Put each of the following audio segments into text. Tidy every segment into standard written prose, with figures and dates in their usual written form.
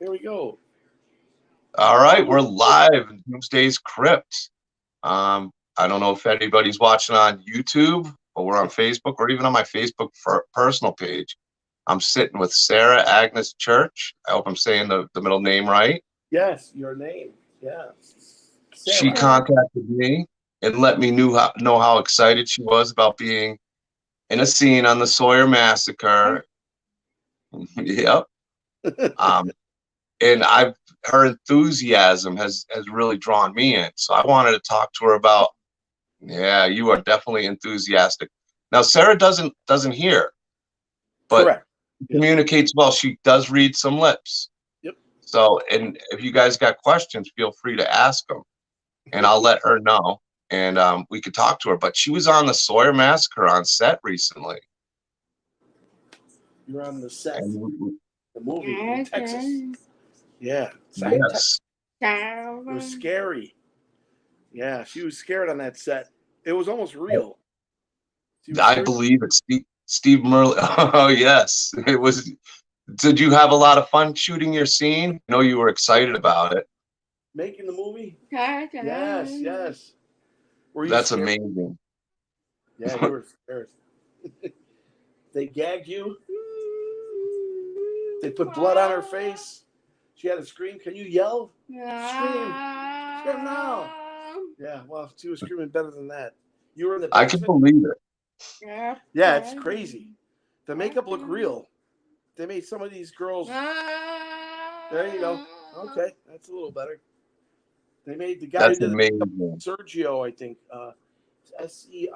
Here we go. All right, we're live in Doomsday's Krypt. I don't know if anybody's watching on YouTube, but we're on Facebook or even on my Facebook personal page. I'm sitting with Sarah Agnes Church. I hope I'm saying the middle name right. Yes, your name. Yeah. She Sarah. contacted me and let me know how excited she was about being in a scene on the Sawyer Massacre. Yep. Um, and her enthusiasm has really drawn me in. So I wanted to talk to her about, yeah, you are definitely enthusiastic. Now Sarah doesn't hear, but Correct. communicates well. She does read some lips. Yep. So, and if you guys got questions, feel free to ask them, and I'll let her know, and we could talk to her. But she was on the Sawyer Massacre on set recently. You're on the set. And The movie in Texas. Yeah. yes. It was scary. Yeah, she was scared on that set. It was almost real. I believe it's Steve Merle. Oh, yes. It was. Did you have a lot of fun shooting your scene? I know you were excited about it. Making the movie? Yes, yes. Were you That's scared? amazing. Yeah, you were scared. They gagged you. They put blood on her face. She had to scream. Can you yell? Scream. Scream now. Yeah, well, she was screaming better than that. You were in the basement. I can believe it. Yeah, it's crazy. The makeup looked real. They made some of these girls. There you go. Okay, that's a little better. They made the guy That's who did amazing. Sergio, I think. Sergio.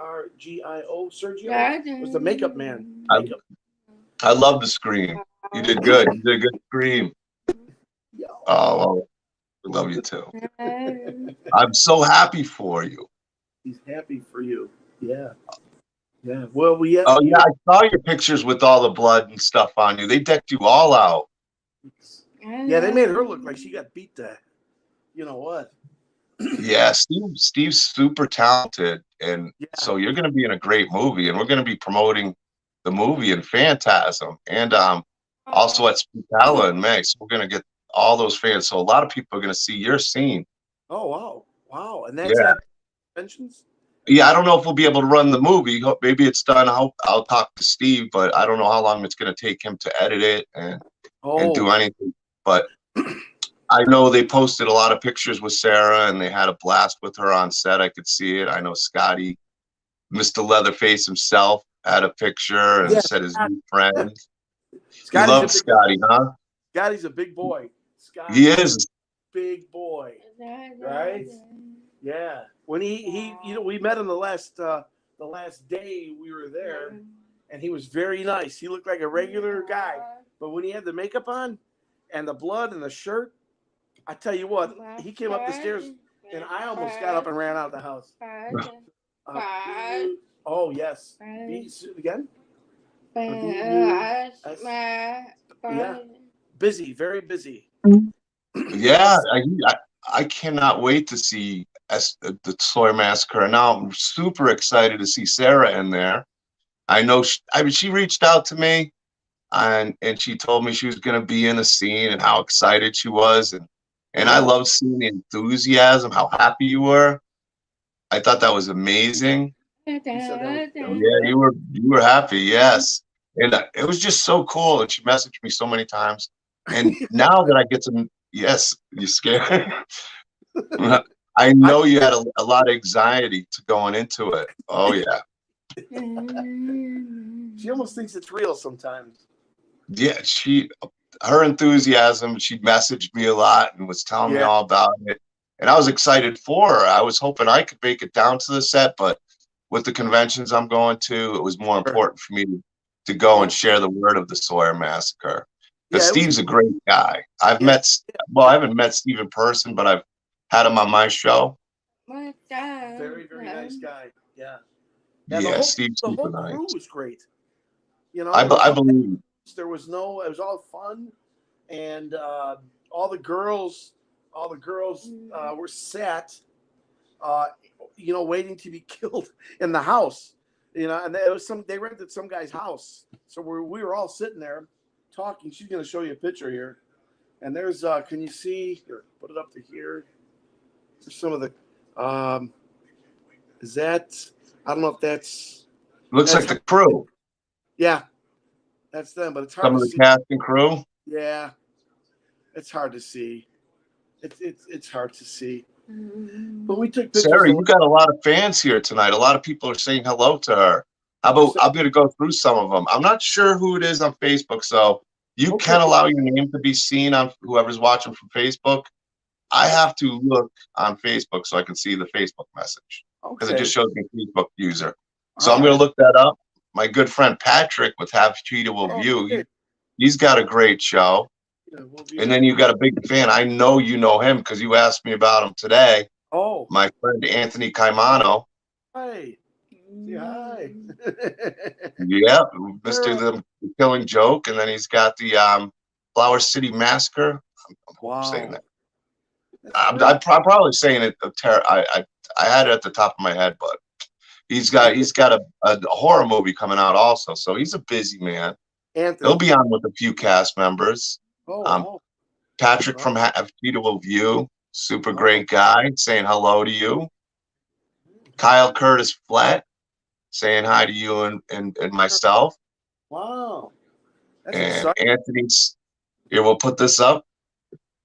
Sergio was the makeup man. I love the scream. You did good. You did a good scream. Oh, well, I love you too. I'm so happy for you. He's happy for you. Yeah. Yeah. Well, we have. Oh, yeah, I saw your pictures with all the blood and stuff on you. They decked you all out. Yeah, they made her look like she got beat to, you know what? Yeah, Steve's super talented, and so you're going to be in a great movie, and we're going to be promoting the movie in Phantasm, and also at Spitala in May. So we're going to get all those fans. So a lot of people are going to see your scene. Oh wow, wow! And that's at conventions. Yeah, I don't know if we'll be able to run the movie. Maybe it's done. I'll talk to Steve, but I don't know how long it's going to take him to edit it and do anything. But I know they posted a lot of pictures with Sarah, and they had a blast with her on set. I could see it. I know Scotty, Mr. Leatherface himself, had a picture and said his new friend. You love Scotty, huh? Scotty's a big boy. He is big boy, right? Yeah. When he we met him the last day we were there, and he was very nice. He looked like a regular guy, but when he had the makeup on and the blood and the shirt, I tell you what, he came up the stairs, and I almost got up and ran out of the house. Oh yes. Again. Yeah. Busy, very busy. Yeah, I cannot wait to see the Sawyer Massacre. And now I'm super excited to see Sarah in there. I know she reached out to me, and she told me she was going to be in the scene and how excited she was, and I love seeing the enthusiasm, how happy you were. I thought that was amazing. Yeah, you were happy, yes. And it was just so cool. And she messaged me so many times. And now that I get to, yes, you scared. I know you had a lot of anxiety to going into it. Oh yeah. She almost thinks it's real sometimes. Yeah, her enthusiasm, she messaged me a lot and was telling me all about it. And I was excited for her. I was hoping I could make it down to the set, but with the conventions I'm going to, it was more important for me to go and share the word of the Sawyer Massacre. Because Steve's a great guy. I haven't met Steve in person, but I've had him on my show. Very, very nice guy. Yeah. Yeah, Steve's super nice. The whole crew was great. You know, I believe it was all fun, and all the girls were sat, waiting to be killed in the house. You know, and they rented some guy's house, so we were all sitting there talking. She's going to show you a picture here. And there's can you see here? Put it up to here. There's some of the is that I don't know if that's Looks like the crew. Yeah, that's them, but it's hard Some to of the see. cast and crew. Yeah, it's hard to see. It's hard to see. But we took pictures. Sarah, you got a lot of fans here tonight. A lot of people are saying hello to her. How about I'm going to go through some of them. I'm not sure who it is on Facebook, so you can allow your name to be seen on whoever's watching from Facebook. I have to look on Facebook so I can see the Facebook message because it just shows me Facebook user. So I'm going to look that up. My good friend Patrick with Have Cheatable View, he's got a great show. And then you got a big fan. I know you know him because you asked me about him today. Oh, my friend Anthony Caimano. Hi. Say hi. Yeah, Mr. The Killing Joke. And then he's got the Flower City Massacre. I'm saying that. I'm probably saying it. I had it at the top of my head, but he's got a horror movie coming out also. So he's a busy man. Anthony. He'll be on with a few cast members. Patrick from Have Cheatable View, super great guy, saying hello to you. Kyle Curtis Flat, saying hi to you and myself. Wow. That's and exciting. Anthony's here. We'll put this up.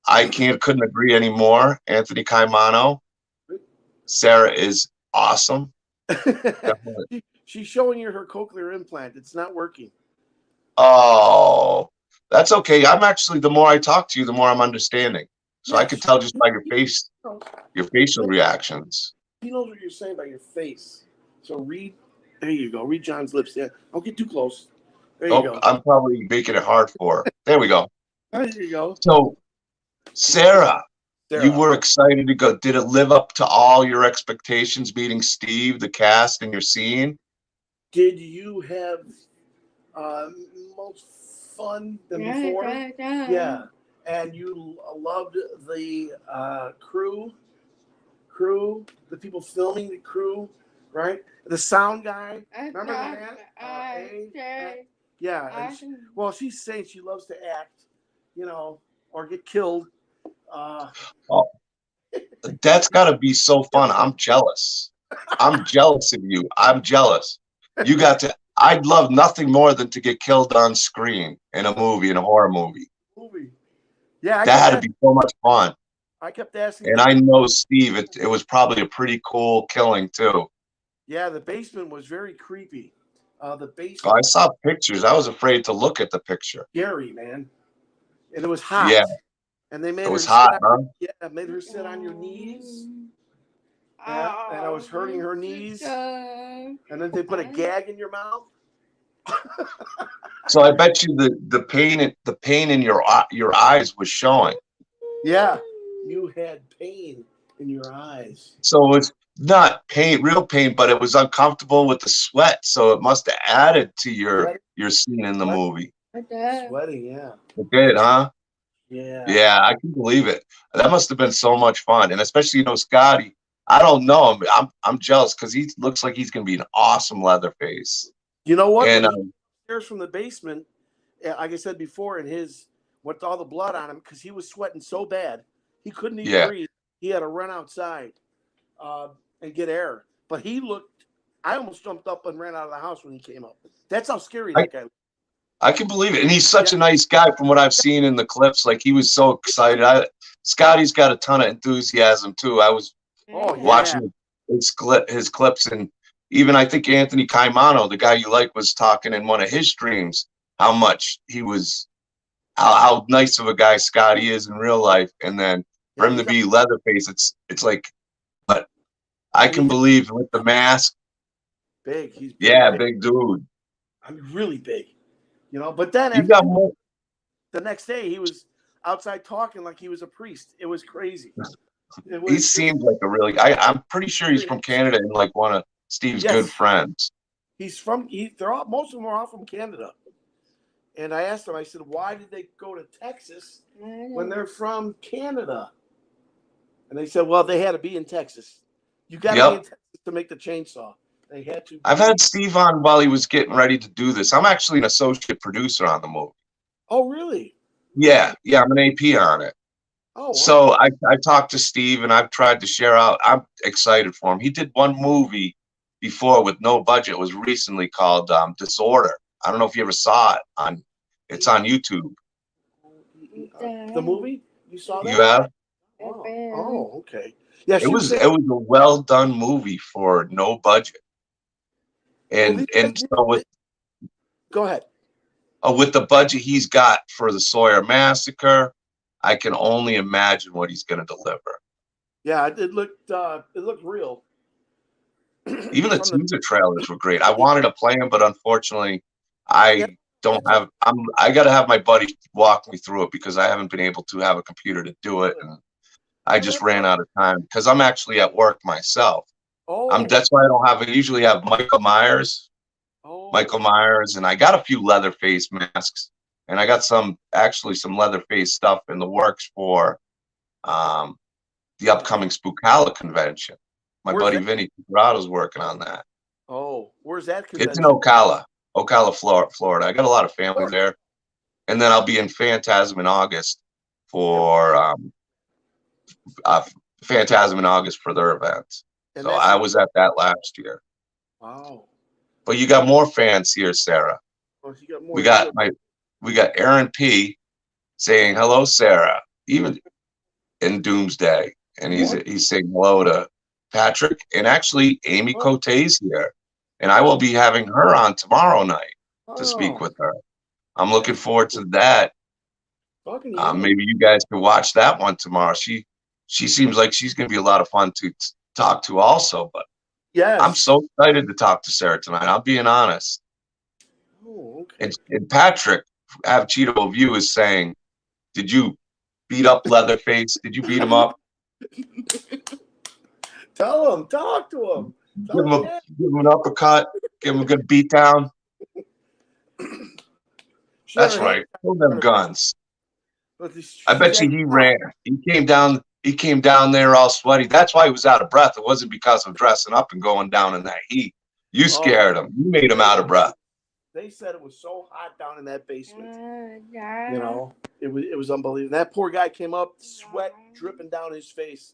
I couldn't agree anymore. Anthony Caimano. Sarah is awesome. She's showing you her cochlear implant. It's not working. Oh, that's okay. I'm actually, the more I talk to you, the more I'm understanding. So I could tell just by your face, your facial reactions. He knows what you're saying by your face. So read. There you go. Read John's lips. Yeah. Don't get too close. There you go. I'm probably making it hard for her. There we go. There you go. So, Sarah, you were excited to go. Did it live up to all your expectations, meeting Steve, the cast, and your scene? Did you have most fun than before? Yeah. And you loved the crew, the people filming the crew, right? The sound guy. Remember that? Yeah. And she's saying she loves to act, or get killed. That's got to be so fun. I'm jealous. I'm jealous of you. I'm jealous. You got to. I'd love nothing more than to get killed on screen in a movie, in a horror movie. Yeah, that had to be so much fun. I kept asking. And I know Steve. It was probably a pretty cool killing too. Yeah, the basement was very creepy. The basement. Oh, I saw pictures. I was afraid to look at the picture. Scary, man. And it was hot. Yeah. And they made it was hot, huh? Yeah, made her sit on your knees. Yeah, and I was hurting her knees. And then they put a gag in your mouth. So I bet you the pain in your eyes was showing. Yeah, you had pain in your eyes. So it's not real pain, but it was uncomfortable with the sweat. So it must have added to your scene in the movie. Sweating, yeah. It did, huh? Yeah. Yeah, I can believe it. That must have been so much fun, and especially Scotty. I don't know him. I'm jealous because he looks like he's gonna be an awesome Leatherface. You know what? And upstairs from the basement, like I said before, and with all the blood on him, because he was sweating so bad he couldn't even breathe. He had to run outside and get air. But I almost jumped up and ran out of the house when he came up. That's how scary that guy was. I can believe it. And he's such a nice guy from what I've seen in the clips. Like, he was so excited. Scotty's got a ton of enthusiasm too. I was watching his clips, and even I think Anthony Caimano, the guy you like, was talking in one of his streams how much he was, how nice of a guy Scotty is in real life. And then for him to be Leatherface, it's like, but I can believe with the mask. Big. He's big dude. I mean, really big. But then the next day he was outside talking like he was a priest. It was crazy. He seemed like a really. I'm pretty sure he's from Canada and like one of Steve's good friends. He's from. Most of them are all from Canada. And I asked him. I said, "Why did they go to Texas when they're from Canada?" And they said, "Well, they had to be in Texas. You got to be in Texas to make the chainsaw." They had to. I've had Steve on while he was getting ready to do this. I'm actually an associate producer on the movie. Oh, really? Yeah, I'm an AP on it. Oh, wow. So I talked to Steve, and I've tried to share out. I'm excited for him. He did one movie before with no budget. It was recently called Disorder. I don't know if you ever saw it on. It's on YouTube. The movie you saw that? You have? Oh, okay. Yeah, It was a well done movie for no budget. And so go ahead. With the budget he's got for the Sawyer Massacre, I can only imagine what he's going to deliver. Yeah, it looked real. Even the teaser trailers were great. I wanted to play them, but unfortunately, I don't have. I got to have my buddy walk me through it because I haven't been able to have a computer to do it, and I just ran out of time because I'm actually at work myself. Oh, that's why I don't have. I usually have Michael Myers. Oh. Michael Myers, and I got a few leather face masks, and I got some leather face stuff in the works for the upcoming Spookala convention. My buddy Vinny Curado's working on that. Oh, where's that convention? It's in Ocala, Florida. I got a lot of family there, and then I'll be in Phantasm in August for Phantasm in August for their events. So I was at that last year. Wow. But you got more fans here, Sarah. Oh, you got more. We got Aaron P saying hello, Sarah, even in Doomsday, and he's saying hello to Patrick, and actually Amy Cote's here, and I will be having her on tomorrow night to speak with her. I'm looking forward to that. Maybe you guys can watch that one tomorrow. She seems like she's going to be a lot of fun to talk to also, but yes, I'm so excited to talk to Sarah tonight. I'm being honest. Oh, okay. And Patrick, have Cheeto of you is saying, did you beat up Leatherface? Did you beat him up? Tell him, talk to him. Give him an uppercut. Give him a good beat down. That's right. Pull them guns. I bet you he ran. He came down there all sweaty. That's why he was out of breath. It wasn't because of dressing up and going down in that heat. You scared him. You made him out of breath. They said it was so hot down in that basement. You know, it was unbelievable. That poor guy came up, sweat dripping down his face.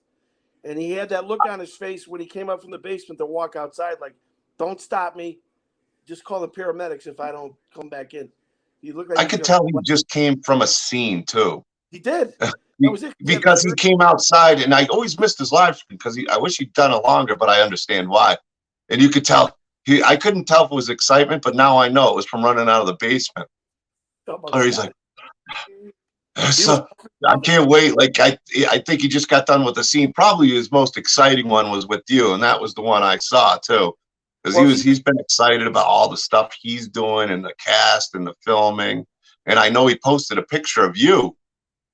And he had that look on his face when he came up from the basement to walk outside, like, don't stop me. Just call the paramedics if I don't come back in. He looked like I could tell he just came from a scene, too. He did. Because he came outside, and I always missed his live stream because I wish he'd done it longer, but I understand why. And you could tell, I couldn't tell if it was excitement, but now I know it was from running out of the basement. Or he's like, so I can't wait. Like I think he just got done with the scene. Probably his most exciting one was with you, and that was the one I saw too, because he's been excited about all the stuff he's doing and the cast and the filming. And I know he posted a picture of you.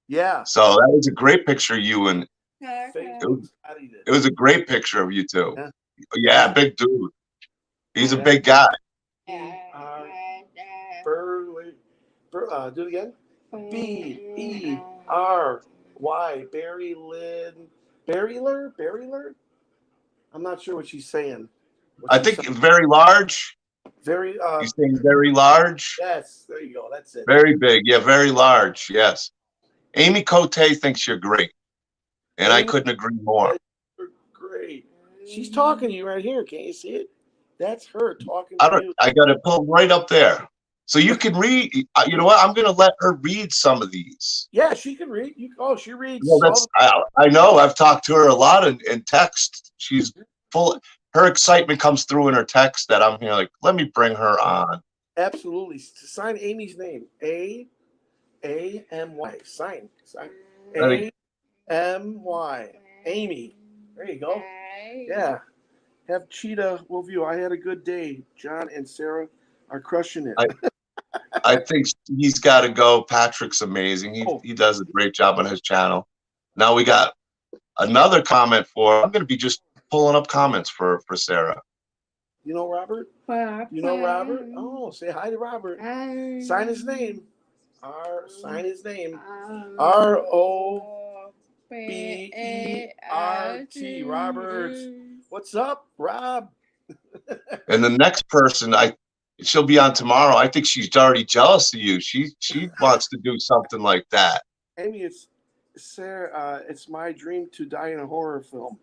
Yeah. So that was a great picture of you, and it was a great picture of you too. Yeah, big dude. He's a big guy. Do it again. Bery. Barryler. I'm not sure what she's saying. I think very large. Very. He's saying very large. Yes, there you go. That's it. Very big. Yeah, very large. Yes. Amy Cote thinks you're great, and I couldn't agree more. You're great. She's talking to you right here. Can't you see it? That's her talking to you. I got it pulled right up there. So you can read. You know what? I'm going to let her read some of these. Yeah, she can read. She reads. Well, I know. I've talked to her a lot in text. She's full. Her excitement comes through in her text that I'm here like, let me bring her on. Absolutely. Sign Amy's name. A-M-Y. Sign. A-M-Y. Amy. There you go. Yeah. Have Cheetah will view. I had a good day. John and Sarah are crushing it. I think he's got to go. Patrick's amazing. He does a great job on his channel. Now we got another comment I'm going to be just pulling up comments for Sarah. You know Robert? You know Robert? Oh, say hi to Robert. Sign his name. Sign his name. R-O-B-E-R-T. Robert. What's up, Rob? And the next person, She'll be on tomorrow. I think she's already jealous of you. She wants to do something like that. Amy, it's Sarah. It's my dream to die in a horror film.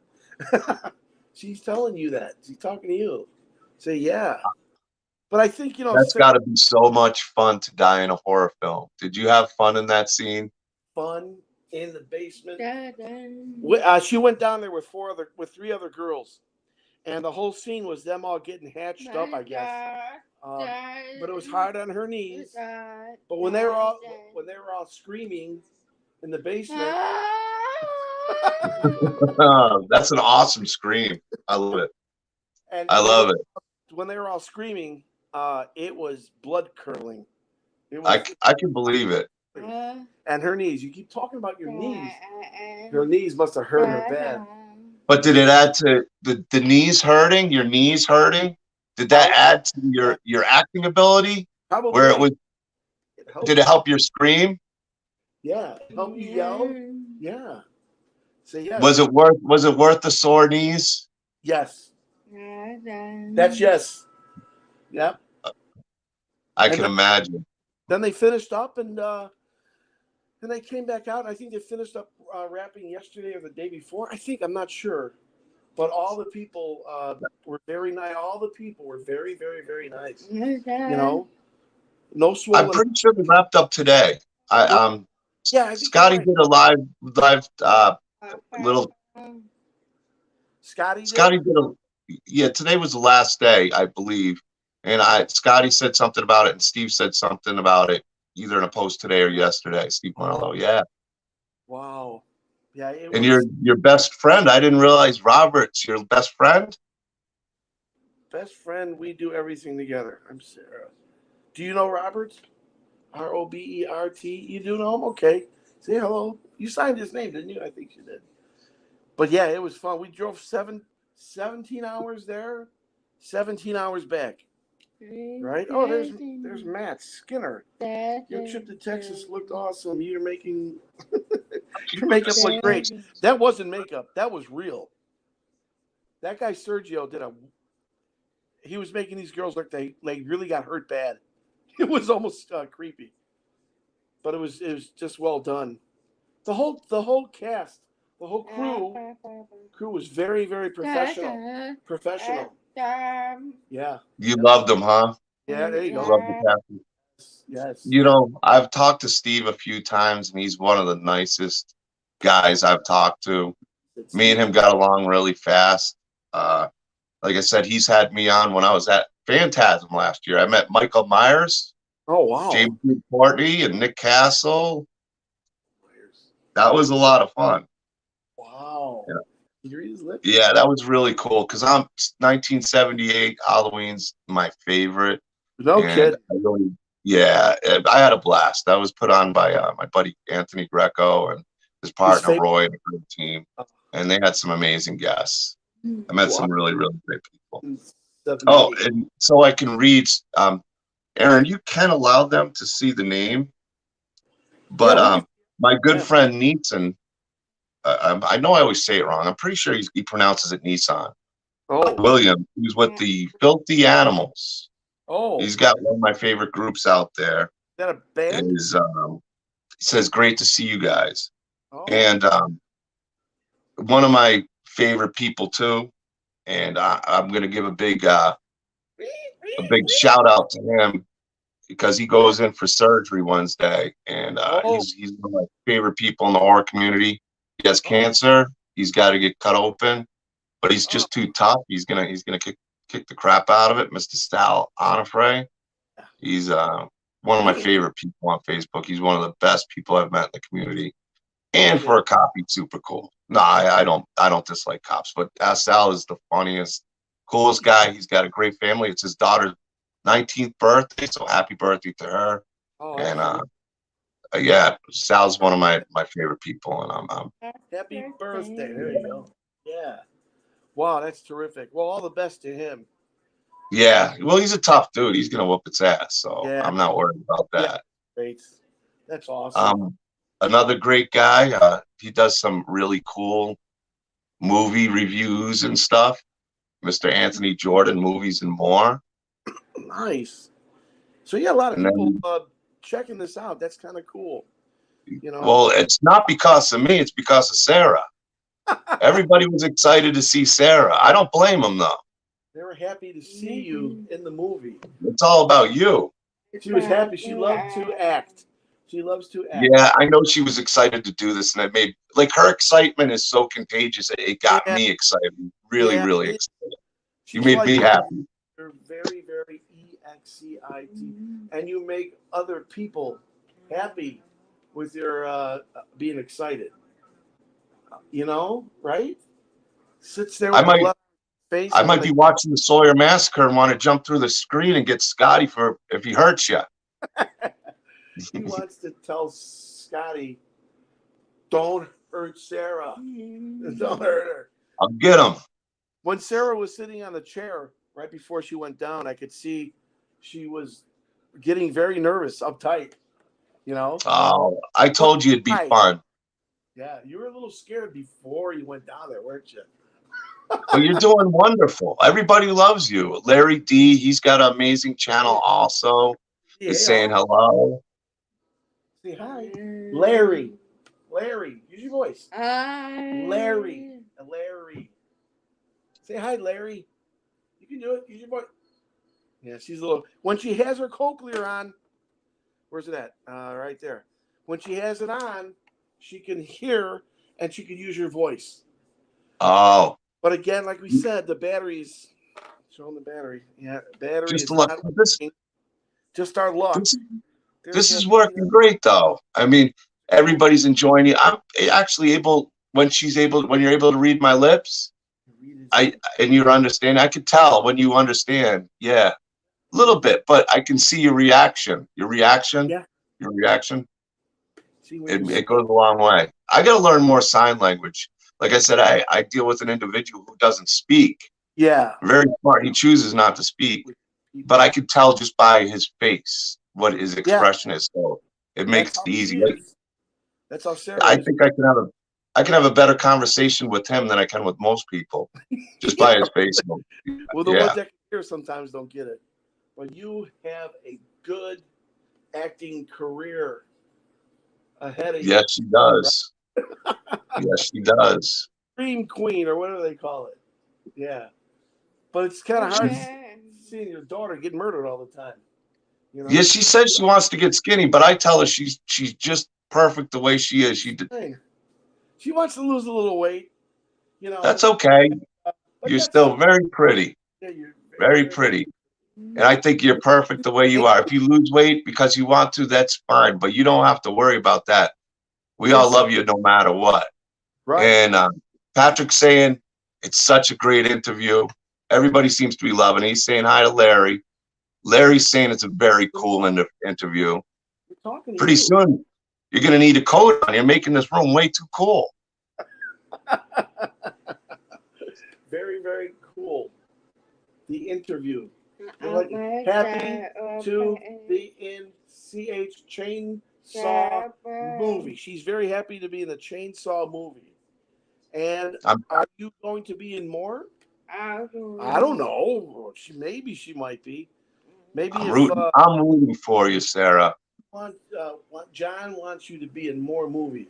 She's telling you that. She's talking to you. Say yeah. But I think That's Sarah, got to be so much fun to die in a horror film. Did you have fun in that scene? Fun in the basement. She went down there with three other girls, and the whole scene was them all getting hatched up, I guess. But it was hard on her knees. But when they were all screaming in the basement, That's an awesome scream. I love it. and I love it. When they were all screaming, it was blood curdling. I can believe it. And her knees. You keep talking about your knees. Her knees must have hurt her bad. But did it add to the knees hurting? Your knees hurting? Did that add to your acting ability? Probably. Where it was? Did it help your scream? Yeah, help you yell. Yeah. So yeah. Was it worth the sore knees? Yes. That's yes. Yep. I can imagine. Then they finished up and they came back out. I think they finished up wrapping yesterday or the day before. I'm not sure. But all the people were very nice. All the people were very, very, very nice. No swollen. I'm pretty sure they wrapped up today. Scotty did a live little. Scotty did today was the last day, I believe. And Scotty said something about it, and Steve said something about it, either in a post today or yesterday. Steve Marlowe, yeah. Wow. Yeah. And your best friend, I didn't realize Robert's your best friend. Best friend, we do everything together. I'm Sarah. Do you know Robert? Robert. You do know him? Okay. Say hello. You signed his name, didn't you? I think you did. But yeah, it was fun. We drove 17 hours there, 17 hours back. Right? Oh, there's Matt Skinner. Your trip to Texas looked awesome. Your makeup looked great. That wasn't makeup. That was real. That guy Sergio he was making these girls look they really got hurt bad. It was almost creepy, but it was just well done. The whole cast, the whole crew was very, very professional. Yeah. You loved them, huh? Yeah, there you go. Love the cast. Yes. I've talked to Steve a few times, and he's one of the nicest guys I've talked to. Me and him got along really fast. Like I said, he's had me on when I was at Phantasm last year. I met Michael Myers. Oh, wow. James Courtney and Nick Castle. That was a lot of fun. Wow. Yeah. Did you read his lips? Yeah, that was really cool because 1978 Halloween's my favorite. No kid. I had a blast. That was put on by my buddy Anthony Greco and his partner Roy and the team, and they had some amazing guests. I met some really, really great people. Oh, and so I can read. Aaron, you can allow them to see the name, but my good friend Neeson, I know I always say it wrong. I'm pretty sure he pronounces it Nissan. Oh, William, who's with the Filthy Animals. Oh, he's got one of my favorite groups out there. Is that a band? He says, "Great to see you guys," and one of my favorite people too. And I'm gonna give a big shout out to him because he goes in for surgery Wednesday, and he's one of my favorite people in the horror community. He has cancer. He's got to get cut open, but he's just too tough. He's gonna kick the crap out of it. Mr. Sal Onifray. He's one of my favorite people on Facebook. He's one of the best people I've met in the community. And for a cop, he's super cool. No, I don't dislike cops, but Sal is the funniest, coolest guy. He's got a great family. It's his daughter's 19th birthday, so happy birthday to her. Sal's one of my favorite people, and I'm happy birthday. There you go. Yeah. Wow, that's terrific. Well, all the best to him. Yeah. Well, he's a tough dude. He's gonna whoop its ass, so I'm not worried about that. Yeah. Great. That's awesome. Another great guy. He does some really cool movie reviews and stuff. Mr. Anthony Jordan, Movies and More. Nice. So yeah, a lot of And people then, checking this out. That's kind of cool. You know. well, it's not because of me, it's because of Sarah. Everybody was excited to see Sarah. I don't blame them though. They were happy to see you in the movie. It's all about you. She was happy. She loved to act. She loves to act. Yeah, I know she was excited to do this, and it made like her excitement is so contagious. It got Yeah, me excited, really, yeah. really excited. You She's made like me happy. you're very, very excite, and you make other people happy with your being excited. You know, right? Sits there I with a might, glove face, I and then might be watching the Sawyer Massacre and want to jump through the screen and get Scotty for if he hurts you. he wants to tell Scotty, "Don't hurt Sarah. Don't hurt her." I'll get him. When Sarah was sitting on the chair right before she went down, I could see she was getting very nervous, uptight. You know, Oh, I what? told you it'd be Hi. fun. Yeah, you were a little scared before you went down there, weren't you? But you're doing wonderful. Everybody loves you. Larry D, he's got an amazing channel also. Yeah, Is saying hello. say hi, Larry. Larry, use your voice. Larry. Larry. Say hi, Larry. You can do it. Use your voice. Yeah, she's a little. When she has her Cochlear on, where's it at? Right there. When she has it on, she can hear and she can use your voice. Oh. But again, like we said, the batteries. Showing the battery. Yeah, battery Just is look. not working. Just our luck. This is working great though. I mean, everybody's enjoying it. I'm actually able when you're able to read my lips. And you understand. I could tell when you understand. Yeah, a little bit, but I can see your reaction. Yeah. Your reaction. See, It goes a long way. I got to learn more sign language. Like I said, I deal with an individual who doesn't speak. Yeah. Very smart. He chooses not to speak, but I could tell just by his face what his expression is. So it makes it easy. That's how Sarah I is. think I can have a better conversation with him than I can with most people, just by his face. Well, the ones that can hear sometimes don't get it. But you have a good acting career ahead of you. Yes, she does. Yes, she does. Dream Queen, or whatever they call it. Yeah. But it's kind of hard seeing your daughter get murdered all the time. You know? Yeah, she says she wants to get skinny, but I tell her she's just perfect the way she is. She wants to lose a little weight. You know. That's okay. You're still very pretty. Yeah, you're very pretty. And I think you're perfect the way you are. If you lose weight because you want to, that's fine. But you don't have to worry about that. We all love you no matter what. Right. And Patrick's saying it's such a great interview. Everybody seems to be loving it. He's saying hi to Larry. Larry's saying it's a very cool interview. Pretty soon, you're going to need a coat on. You're making this room way too cool. Very, very cool. The interview. Like, happy to be in CH Chainsaw movie. She's very happy to be in the Chainsaw movie. And are you going to be in more? I don't know. Maybe she might be. Maybe I'm rooting for you, Sarah. John wants you to be in more movies.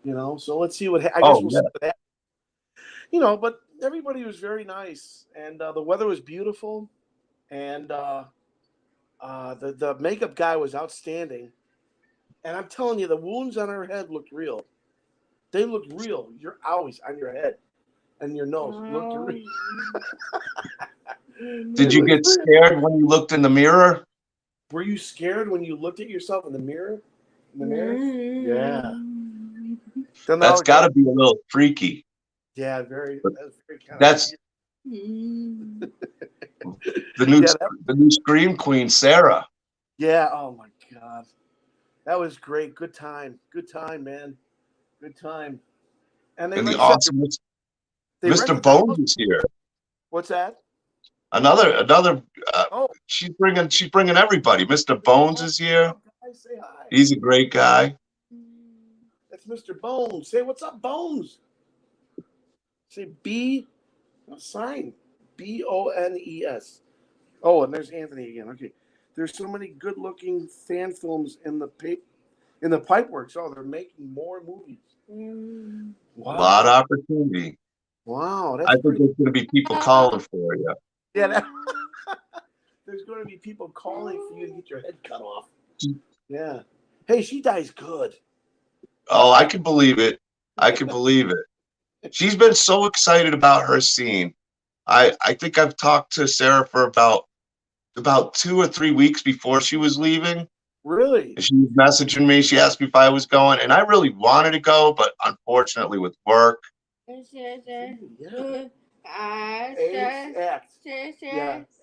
You know, so let's see what I guess we'll see what happens. You know, but everybody was very nice, and the weather was beautiful, and the makeup guy was outstanding. And I'm telling you, the wounds on her head looked real. They looked real. You're always on your head and your nose looked real. Did you get scared when you looked in the mirror? Were you scared when you looked at yourself in the mirror? Yeah. That's got to be a little freaky. Yeah, very. That's the new Scream Queen, Sarah. Yeah. Oh my God, that was great. Good time, man. Good time. And the awesome Mr. Bones is here. What's that? Another. She's bringing everybody. Mr. Bones is here. Say hi. He's a great guy. That's Mr. Bones. Say what's up, Bones. Say sign. Bones. Oh, and there's Anthony again. Okay. There's so many good-looking fan films in the pipeworks. Oh, they're making more movies. Wow. A lot of opportunity. Wow. I think there's going to be people calling for you. Yeah. There's going to be people calling for you to get your head cut off. Yeah. Hey, she dies good. Oh, I can believe it. I can believe it. She's been so excited about her scene. I think I've talked to Sarah for about 2 or 3 weeks before she was leaving. Really? And she was messaging me. She asked me if I was going, and I really wanted to go, but unfortunately with work. Yeah.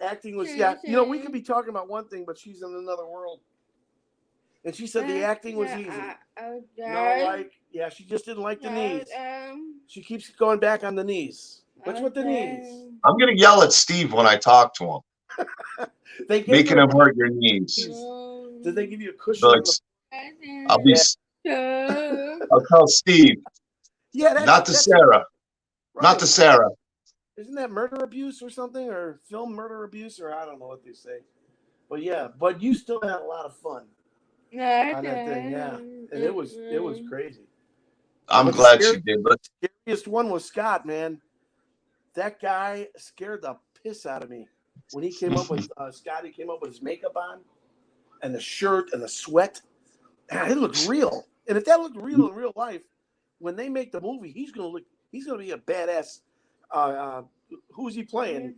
Acting was, You know, we could be talking about one thing, but she's in another world. And she said the acting was easy. She just didn't like the knees. She keeps going back on the knees. What's with the knees? I'm going to yell at Steve when I talk to him. Making him hurt your knees. Did they give you a cushion? I'll tell Steve. Yeah, not to Sarah. Right. Not to Sarah. Isn't that murder abuse or something, or film murder abuse, or I don't know what they say. But yeah, but you still had a lot of fun on that thing, yeah. And it was crazy. I'm glad she did. But the scariest one was Scott, man. That guy scared the piss out of me when he came up with Scotty came up with his makeup on, and the shirt and the sweat. It looked real. And if that looked real in real life, when they make the movie, he's gonna be a badass. Who's he playing?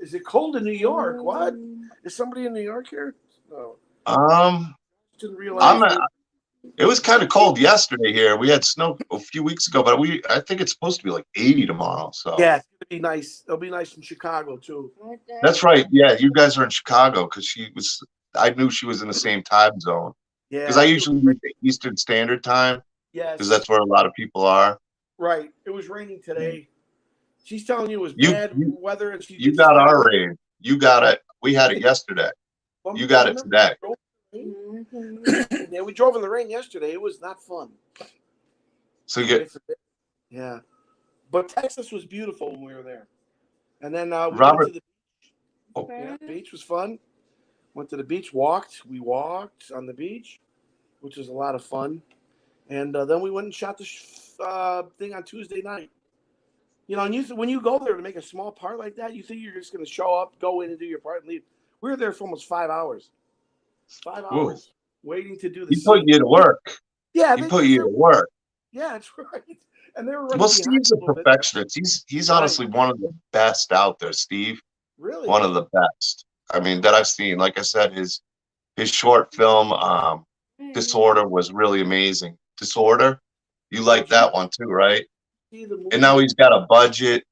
Is it cold in New York? What? Is somebody in New York here? No. Didn't realize. It was kind of cold yesterday here. We had snow a few weeks ago, but I think it's supposed to be like 80 tomorrow. So yeah, it's gonna be nice. It'll be nice in Chicago too. That's right. Yeah, you guys are in Chicago because I knew she was in the same time zone. Yeah. Because I usually use the Eastern Standard Time. Yes. Because that's where a lot of people are. Right. It was raining today. She's telling you it was bad weather, and you got our rain. You got it. We had it yesterday. You got it today. Yeah, we drove in the rain yesterday. It was not fun. So yeah, but Texas was beautiful when we were there. And then we Robert, went to the beach. Oh, yeah, the beach was fun. Went to the beach, walked. We walked on the beach, which was a lot of fun. And then we went and shot the thing on Tuesday night. You know, and when you go there to make a small part like that, you think you're just going to show up, go in and do your part and leave. We were there for almost 5 hours. 5 hours waiting to do the scene. He put you to work. Yeah. He put you to work. Yeah, that's right. And they were Steve's a perfectionist. He's honestly one of the best out there, Steve. Really? One of the best. I mean, that I've seen. Like I said, his short film, Disorder, was really amazing. Disorder? You like that one too, right? And now he's got a budget.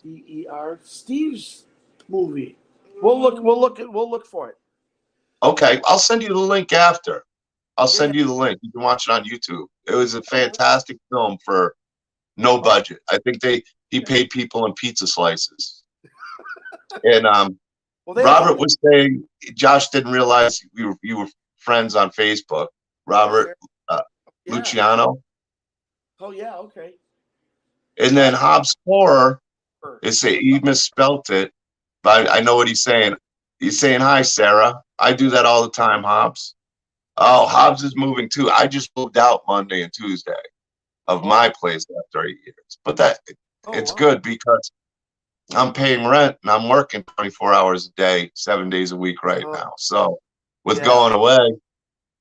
DER. Steve's movie. We'll look for it. Okay, I'll send you the link after. I'll send you the link. You can watch it on YouTube. It was a fantastic film for no budget. I think he paid people in pizza slices. And Robert was saying Josh didn't realize you were friends on Facebook. Robert Luciano. Oh yeah, okay. And then Hobbs Horror he misspelt it, but I know what he's saying. He's saying, "Hi, Sarah." I do that all the time, Hobbs. Oh, Hobbs is moving too. I just moved out Monday and Tuesday of my place after 8 years. But it's good because I'm paying rent and I'm working 24 hours a day, 7 days a week right now. So with going away,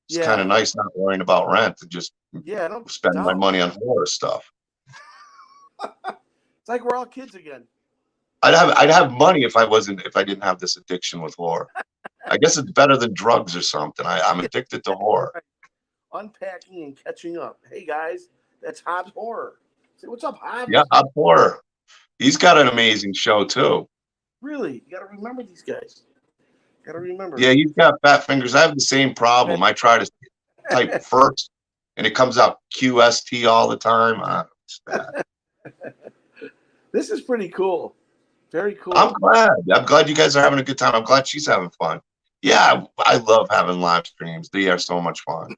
it's kind of nice not worrying about rent and just spend my money on horror stuff. It's like we're all kids again. I'd have money if I didn't have this addiction with horror. I guess it's better than drugs or something. I'm addicted to horror. Unpacking and catching up. Hey guys, that's Hobbs Horror. Say what's up, Hobbs? Yeah, Hobbs Horror. He's got an amazing show too. Really? You gotta remember these guys. Gotta remember. Yeah, he's got fat fingers. I have the same problem. I try to type first and it comes out QST all the time. This is pretty cool. Very cool. I'm glad you guys are having a good time. I'm glad she's having fun. Yeah, I love having live streams. They are so much fun.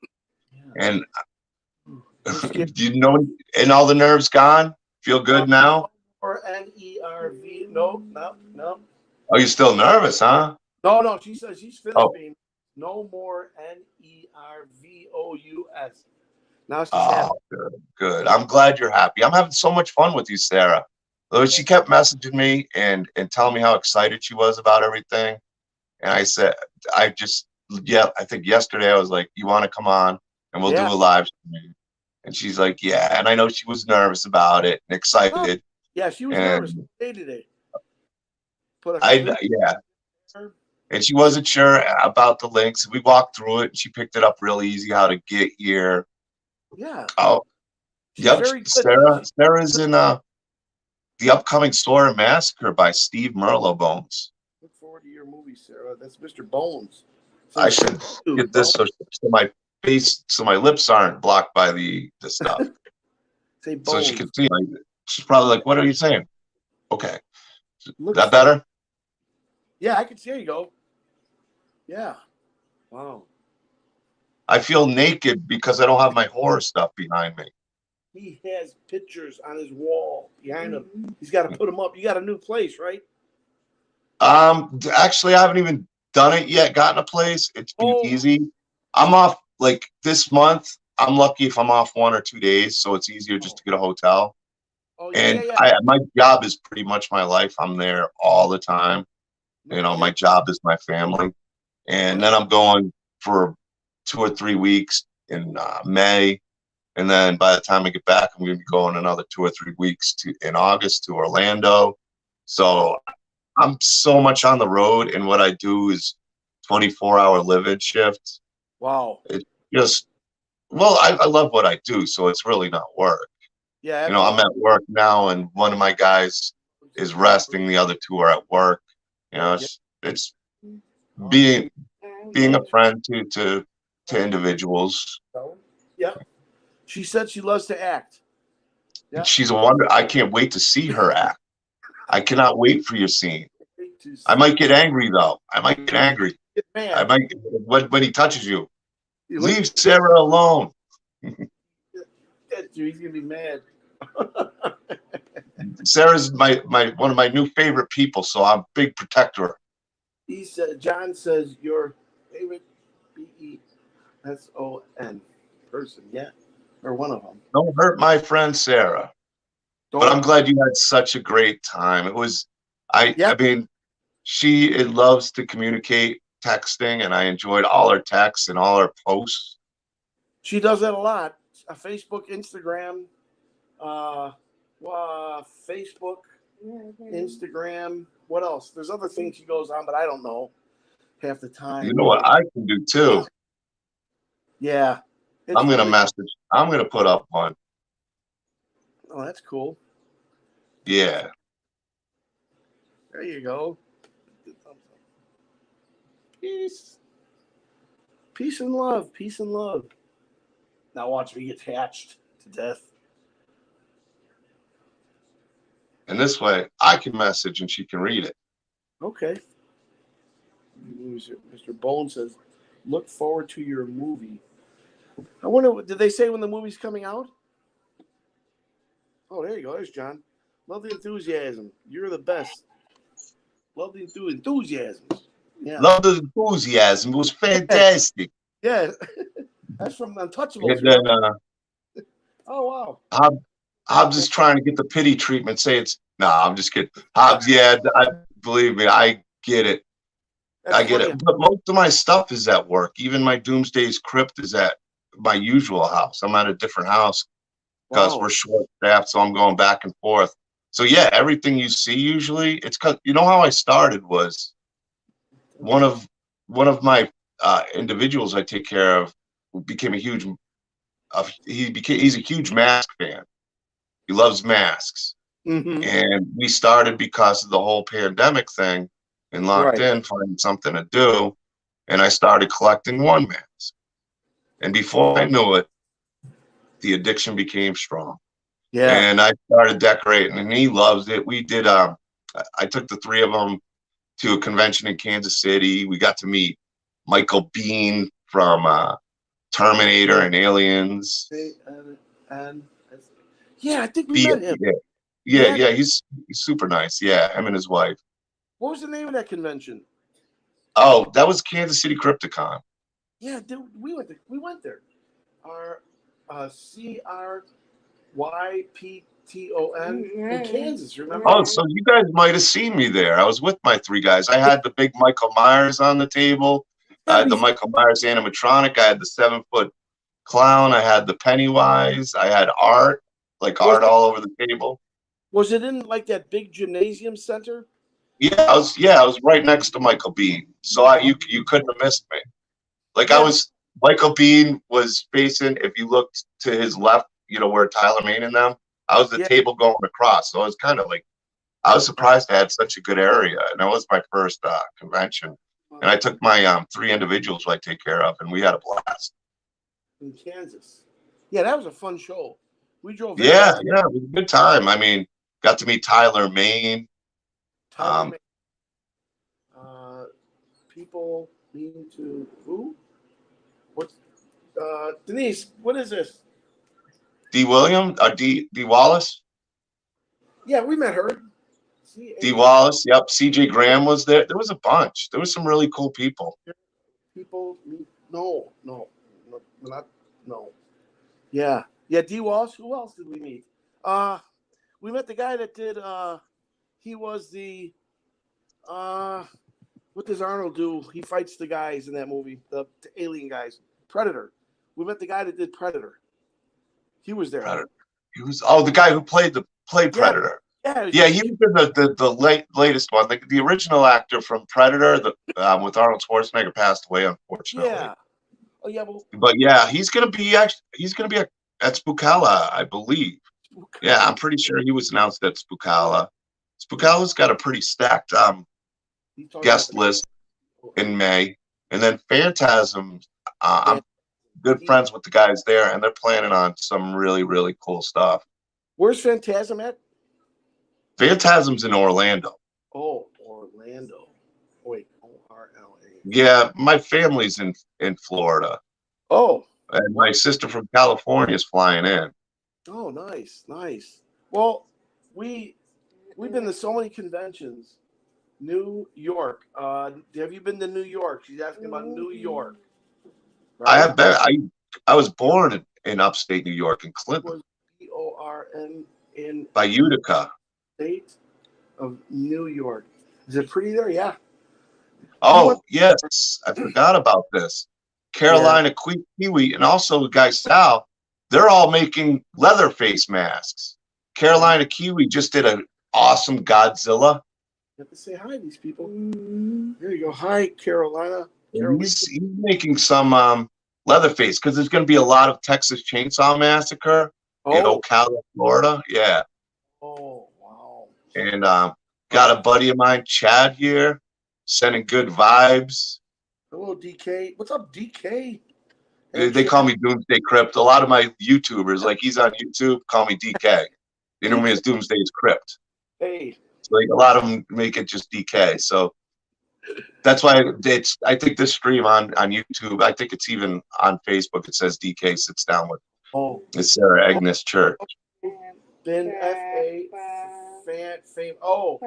And Do you know? And all the nerves gone? Feel good now? Or NERV? No. Oh, you're still nervous, huh? No. She says she's finished Oh. being no more NERVOUS. Now she's Oh, happy. good. I'm glad you're happy. I'm having so much fun with you, Sarah. She kept messaging me and telling me how excited she was about everything. And I said, I think yesterday I was like, you want to come on and we'll do a live stream? And she's like, yeah. And I know she was nervous about it and excited. Yeah, she was nervous. Today. Yeah. And she wasn't sure about the links. We walked through it and she picked it up real easy how to get here. Yeah. Oh, yep. Sarah's in the upcoming Sawyer Massacre by Steve Merlo Bones. Look forward to your movie, Sarah. That's Mr. Bones. I should get this so my face, so my lips aren't blocked by the stuff. Say Bones. So she can see. She's probably like, "What are you saying?" Okay, that better? Yeah, I can see. There you go. Yeah. Wow. I feel naked because I don't have my horror stuff behind me. He has pictures on his wall behind him. He's got to put them up. You got a new place, right? Actually, I haven't even done it yet. Gotten a place. It's been easy. I'm off like this month. I'm lucky if I'm off 1 or 2 days, so it's easier just to get a hotel. My job is pretty much my life. I'm there all the time. My job is my family. And then I'm going for 2 or 3 weeks in May. And then by the time I get back, I'm going to be going another 2 or 3 weeks in August to Orlando. So I'm so much on the road, and what I do is 24-hour live-in shift. Wow. It's just, I love what I do, so it's really not work. Yeah. I'm at work now, and one of my guys is resting. The other 2 are at work. It's being a friend to individuals. Yeah. She said she loves to act. Yeah. She's a wonder. I can't wait to see her act. I cannot wait for your scene. I might get angry though. I might get angry. I might when he touches you. Leave Sarah alone. He's gonna be mad. Sarah's my one of my new favorite people, so I'm a big protector. He said, John says your favorite BESON person, yeah, or one of them. Don't hurt my friend Sarah. But I'm glad you had such a great time. It was, I mean, she loves to communicate texting, and I enjoyed all her texts and all her posts. She does that a lot. Facebook, Instagram, Facebook, Instagram. What else? There's other things she goes on, but I don't know half the time. You know what I can do too? Yeah. I'm going to message. I'm going to put up one. Oh, that's cool. Yeah. There you go. Peace. Peace and love. Peace and love. Now watch me get attached to death. And this way, I can message and she can read it. Okay. Mr. Bone says, look forward to your movie. I wonder, did they say when the movie's coming out? Oh, there you go. There's John. Love the enthusiasm. You're the best. Love the enthusiasm. Yeah. Love the enthusiasm. It was fantastic. Yeah. That's from Untouchables. And then, oh, wow. Hobbs is trying to get the pity treatment. I'm just kidding. Hobbs, yeah, believe me, I get it. I get it. But most of my stuff is at work. Even my Doomsday's Krypt is at my usual house. I'm at a different house because we're short-staffed, so I'm going back and forth. So yeah, everything you see usually, it's because how I started was one of my individuals I take care of became he's a huge mask fan. He loves masks. Mm-hmm. And we started because of the whole pandemic thing and locked in, finding something to do. And I started collecting one mask. And before I knew it, the addiction became strong. Yeah. And I started decorating, and he loves it. We did, I took the 3 of them to a convention in Kansas City. We got to meet Michael Biehn from Terminator and Aliens. N. Yeah, I think we met him. Yeah. He's super nice. Yeah, him and his wife. What was the name of that convention? Oh, that was Kansas City Crypticon. Yeah, dude, we went there. Our CRYPTON in Kansas. Remember? Oh, so you guys might have seen me there. I was with my 3 guys. I had the big Michael Myers on the table. I had the Michael Myers animatronic. I had the 7-foot clown. I had the Pennywise. I had art all over the table. Was it in like that big gymnasium center? Yeah, I was right next to Michael Bean. So you couldn't have missed me. Michael Bean was facing, if you looked to his left, where Tyler Mane and them, I was the table going across. So it was kind of like, I was surprised I had such a good area. And that was my first convention. And I took my 3 individuals who I take care of, and we had a blast. In Kansas. Yeah, that was a fun show. We drove in. Yeah, it was a good time. I mean, got to meet Tyler Mane. People mean to who? What's Denise? What is this? D. William? D. Wallace? Yeah, we met her. D. Wallace. Yep. C.J. Graham was there. There was a bunch. There was some really cool people. No. Yeah. D. Wallace. Who else did we meet? We met the guy that did. He was the. What does Arnold do? He fights the guys in that movie, the alien guys. Predator. We met the guy that did Predator. He was there. Predator. He was the guy who played Predator. Yeah. He was in the latest one. The original actor from Predator, with Arnold Schwarzenegger, passed away, unfortunately. Yeah. Oh yeah. But yeah, he's gonna be at Spookala, I believe. Yeah, I'm pretty sure he was announced at Spookala. Spookala's got a pretty stacked guest list in May, and then Phantasm. I'm good friends with the guys there, and they're planning on some really, really cool stuff. Where's Phantasm at? Phantasm's in Orlando. Oh, Orlando. Wait, ORLA. Yeah, my family's in Florida. Oh. And my sister from California is flying in. Oh, nice. Well, we've been to so many conventions. New York. Have you been to New York? She's asking about New York. Right? I have been. I was born in upstate New York, in Clinton. BORN in by Utica. State of New York. Is it pretty there? Yeah. Oh, yes. I forgot about this. Carolina Kiwi and also the guy Sal, they're all making leather face masks. Carolina Kiwi just did an awesome Godzilla. You have to say hi to these people. There you go. Hi, Carolina. He's making some Leatherface, because there's going to be a lot of Texas Chainsaw Massacre in Ocala, Florida. Yeah. Oh, wow. And got a buddy of mine, Chad, here, sending good vibes. Hello, DK. What's up, DK? They call me Doomsday Krypt. A lot of my YouTubers, like he's on YouTube, call me DK. They know me as Doomsday's Krypt. Hey. So like a lot of them make it just DK. So that's why I think this stream on YouTube, I think it's even on Facebook, it says DK sits down with Sarah Agnes Church. Ben F.A. fame. Oh,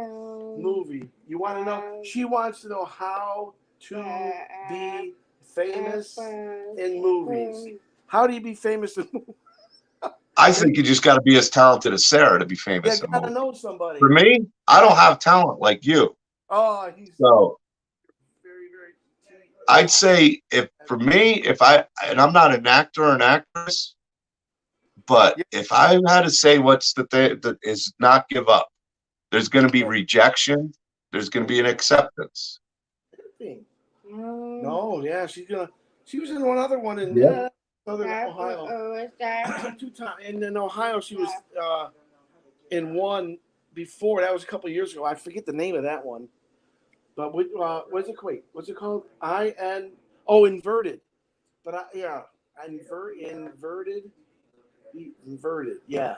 movie. You want to know? She wants to know how to be famous in movies. How do you be famous in movies? I think you just got to be as talented as Sarah to be famous. Yeah, gotta know somebody. For me, I don't have talent like you. Oh, so very, very. I'd say if I'm not an actor or an actress, but if I had to say what's the thing that is not give up, there's going to be rejection. There's going to be an acceptance. No, yeah, she was in one other one in Southern Ohio. 2 times. And in Ohio, she was in one before. That was a couple of years ago. I forget the name of that one. But what's it called? Inverted. But Inverted. Yeah.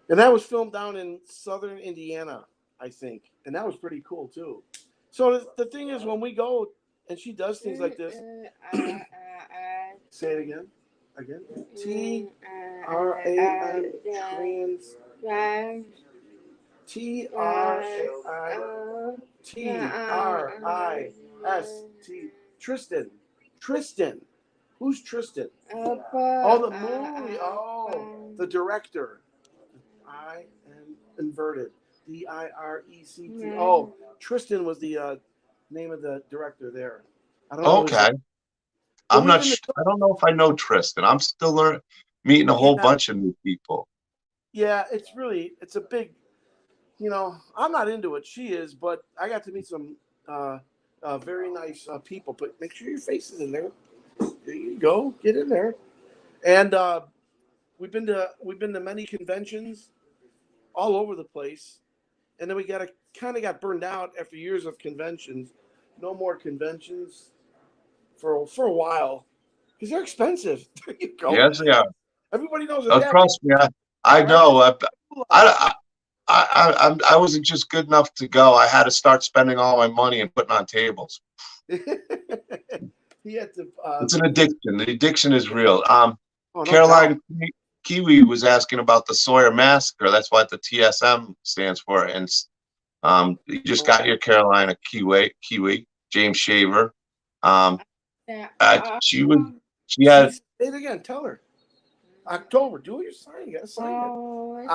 And that was filmed down in southern Indiana, I think. And that was pretty cool too. So the thing is, when we go and she does things like this, say it again. R-A-N trans Tristan. Tristan. Who's Tristan? Oh, the movie. Oh, the director. I am inverted. D-I-R-E-C-T. Oh, Tristan was the name of the director there. I don't know his Okay. name. I'm not. I don't know if I know Tristan. I'm still learning, meeting a whole bunch of new people. Yeah, it's a big. I'm not into it. She is, but I got to meet some very nice people. But make sure your face is in there. There you go. Get in there. And we've been to many conventions all over the place, and then we got burned out after years of conventions. No more conventions for a while because they're expensive. There you go. Yes, yeah. Everybody knows it. Trust me, I know. I wasn't just good enough to go. I had to start spending all my money and putting on tables. He had to. It's an addiction. The addiction is real. No Caroline Kiwi was asking about the Sawyer Massacre. That's what the TSM stands for. And you just got your Carolina Kiwi, James Shaver. She had. Say it again. Tell her. October. Do what you're saying. You gotta sign it.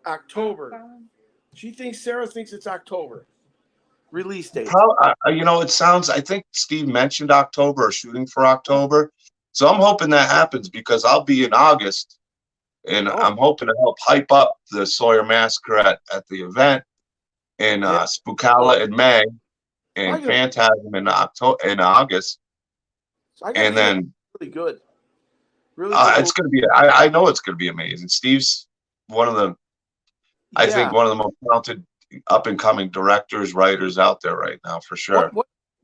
October. Sarah thinks it's October. Release date. It sounds. I think Steve mentioned October or shooting for October. So I'm hoping that happens because I'll be in August, and I'm hoping to help hype up the Sawyer Massacre at the event in Spookala in May, and Phantasm in August. And then really good. It's going to be. I know it's going to be amazing. Steve's one of the. I think one of the most talented up and coming directors, writers out there right now for sure.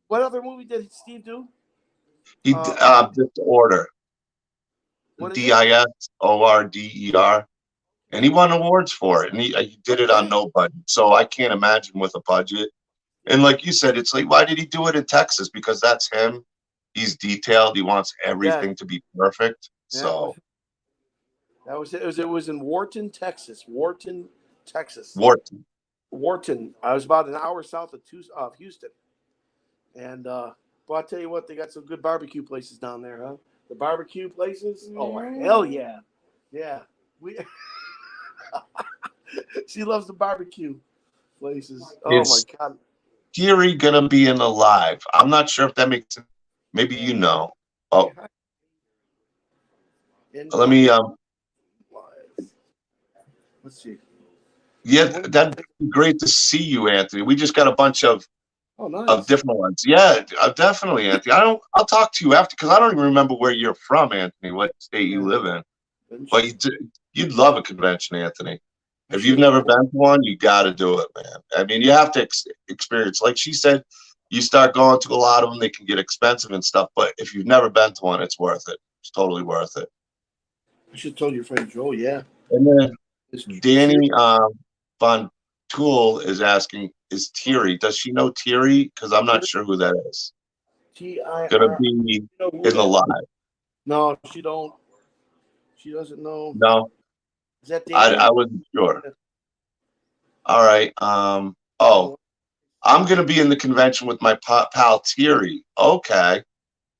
What other movie did Steve do? He did Order. DISORDER, and he won awards for it, and he did it on no budget. So I can't imagine with a budget. And like you said, it's like, why did he do it in Texas? Because that's him. He's detailed. He wants everything to be perfect. So that was it. It was in Wharton, Texas. Wharton. I was about an hour south of Houston. And but I'll tell you what, they got some good barbecue places down there, huh? The barbecue places? Oh hell yeah. Yeah. She loves the barbecue places. Oh my God. Thierry gonna be in the live. I'm not sure if that makes sense. Maybe you know. Oh. Let me let's see. Yeah, that'd be great to see you, Anthony. We just got a bunch of different ones. Yeah, definitely, Anthony. I'll talk to you after because I don't even remember where you're from, Anthony. What state you live in? But you'd love a convention, Anthony. If you've never been to one, you got to do it, man. I mean, you have to experience. Like she said, you start going to a lot of them, they can get expensive and stuff. But if you've never been to one, it's worth it. It's totally worth it. I should have told your friend Joe. Yeah. And then Danny Von Tool is asking, is Thierry? Does she know Thierry? Because I'm not sure who that is. Gonna be in the live. No, she don't. She doesn't know. No. Is that Danny? I wasn't sure. All right. I'm gonna be in the convention with my pal Thierry. Okay.